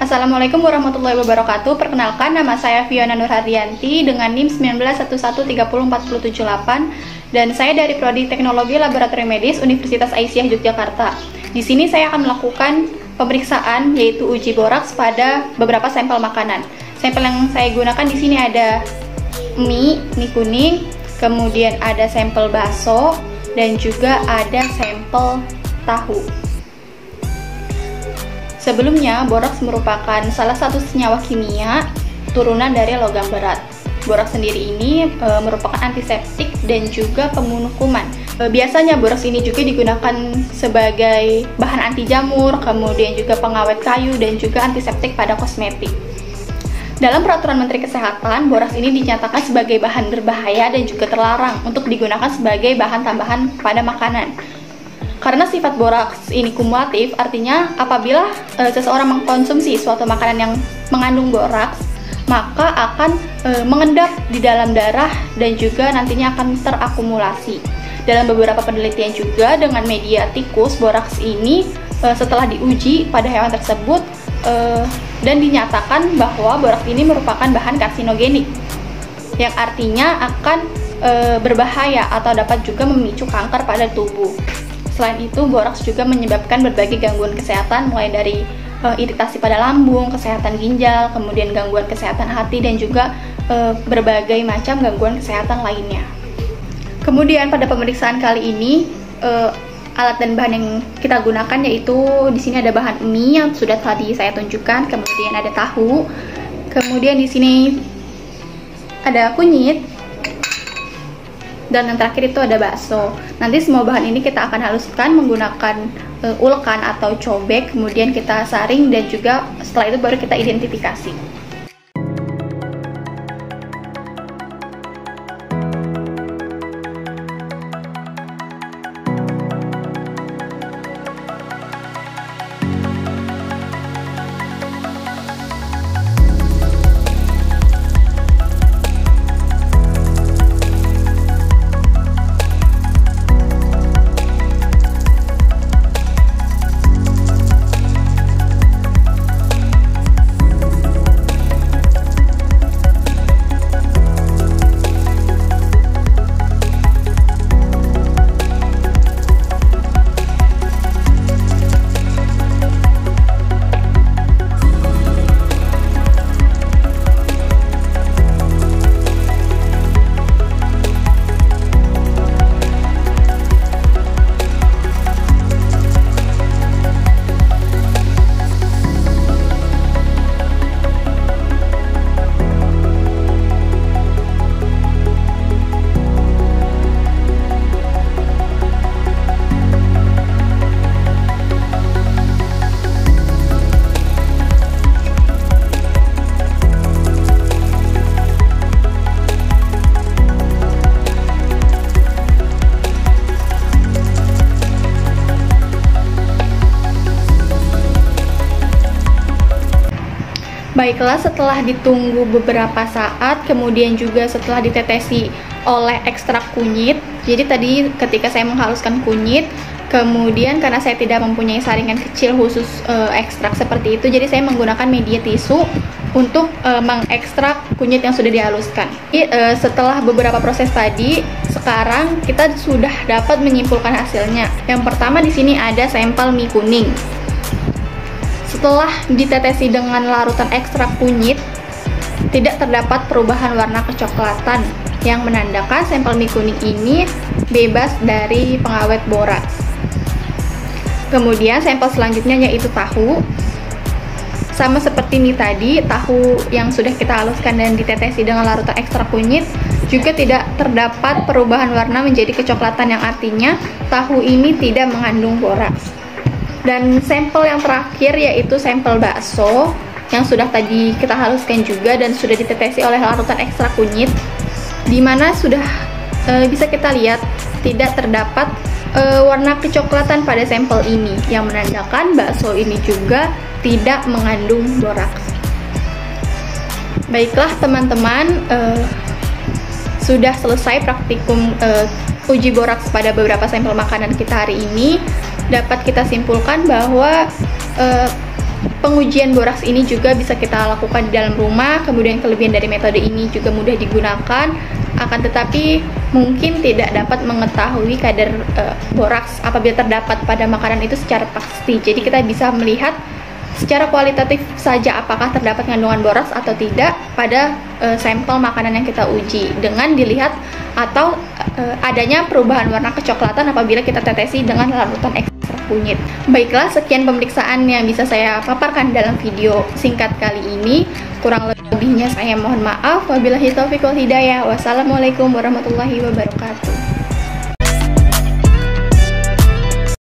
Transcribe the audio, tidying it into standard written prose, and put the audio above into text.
Assalamualaikum warahmatullahi wabarakatuh. Perkenalkan, nama saya Fiona Nurhardianti dengan NIM 1911130478 dan saya dari Prodi Teknologi Laboratorium Medis Universitas Aisyah Yogyakarta. Di sini saya akan melakukan pemeriksaan yaitu uji boraks pada beberapa sampel makanan. Sampel yang saya gunakan di sini ada mie kuning, kemudian ada sampel bakso dan juga ada sampel tahu. Sebelumnya, boraks merupakan salah satu senyawa kimia turunan dari logam berat. Boraks sendiri ini merupakan antiseptik dan juga pembunuh kuman. Biasanya boraks ini juga digunakan sebagai bahan anti jamur, kemudian juga pengawet kayu dan juga antiseptik pada kosmetik. Dalam peraturan Menteri Kesehatan, boraks ini dinyatakan sebagai bahan berbahaya dan juga terlarang untuk digunakan sebagai bahan tambahan pada makanan. Karena sifat boraks ini kumulatif, artinya apabila seseorang mengkonsumsi suatu makanan yang mengandung boraks, maka akan mengendap di dalam darah dan juga nantinya akan terakumulasi. Dalam beberapa penelitian juga dengan media tikus, boraks ini setelah diuji pada hewan tersebut dan dinyatakan bahwa boraks ini merupakan bahan karsinogenik, yang artinya akan berbahaya atau dapat juga memicu kanker pada tubuh. Selain itu, boraks juga menyebabkan berbagai gangguan kesehatan mulai dari iritasi pada lambung, kesehatan ginjal, kemudian gangguan kesehatan hati dan juga berbagai macam gangguan kesehatan lainnya. Kemudian pada pemeriksaan kali ini alat dan bahan yang kita gunakan yaitu di sini ada bahan mie yang sudah tadi saya tunjukkan, kemudian ada tahu, kemudian di sini ada kunyit, dan yang terakhir itu ada bakso. Nanti semua bahan ini kita akan haluskan menggunakan ulkan atau cobek, kemudian kita saring dan juga setelah itu baru kita identifikasi. Baiklah, setelah ditunggu beberapa saat, kemudian juga setelah ditetesi oleh ekstrak kunyit. Jadi tadi ketika saya menghaluskan kunyit, kemudian karena saya tidak mempunyai saringan kecil khusus ekstrak seperti itu, jadi saya menggunakan media tisu untuk mengekstrak kunyit yang sudah dihaluskan. Jadi, setelah beberapa proses tadi, sekarang kita sudah dapat menyimpulkan hasilnya. Yang pertama di sini ada sampel mie kuning. Setelah ditetesi dengan larutan ekstrak kunyit, tidak terdapat perubahan warna kecoklatan yang menandakan sampel mie kuning ini bebas dari pengawet boraks. Kemudian sampel selanjutnya yaitu tahu. Sama seperti mie tadi, tahu yang sudah kita haluskan dan ditetesi dengan larutan ekstrak kunyit juga tidak terdapat perubahan warna menjadi kecoklatan, yang artinya tahu ini tidak mengandung boraks. Dan sampel yang terakhir yaitu sampel bakso yang sudah tadi kita haluskan juga dan sudah ditetesi oleh larutan ekstrak kunyit, dimana sudah bisa kita lihat tidak terdapat warna kecoklatan pada sampel ini, yang menandakan bakso ini juga tidak mengandung boraks. Baiklah teman-teman, sudah selesai praktikum uji boraks pada beberapa sampel makanan kita hari ini. dapat kita simpulkan bahwa pengujian boraks ini juga bisa kita lakukan di dalam rumah. Kemudian kelebihan dari metode ini juga mudah digunakan, akan tetapi mungkin tidak dapat mengetahui kadar boraks apabila terdapat pada makanan itu secara pasti. Jadi kita bisa melihat secara kualitatif saja apakah terdapat kandungan boraks atau tidak pada sampel makanan yang kita uji, dengan dilihat atau adanya perubahan warna kecoklatan apabila kita tetesi dengan larutan ekstrak kunyit. Baiklah, sekian pemeriksaan yang bisa saya paparkan dalam video singkat kali ini. Kurang lebihnya saya mohon maaf. Wabillahi taufiq wal hidayah. Wassalamualaikum warahmatullahi wabarakatuh.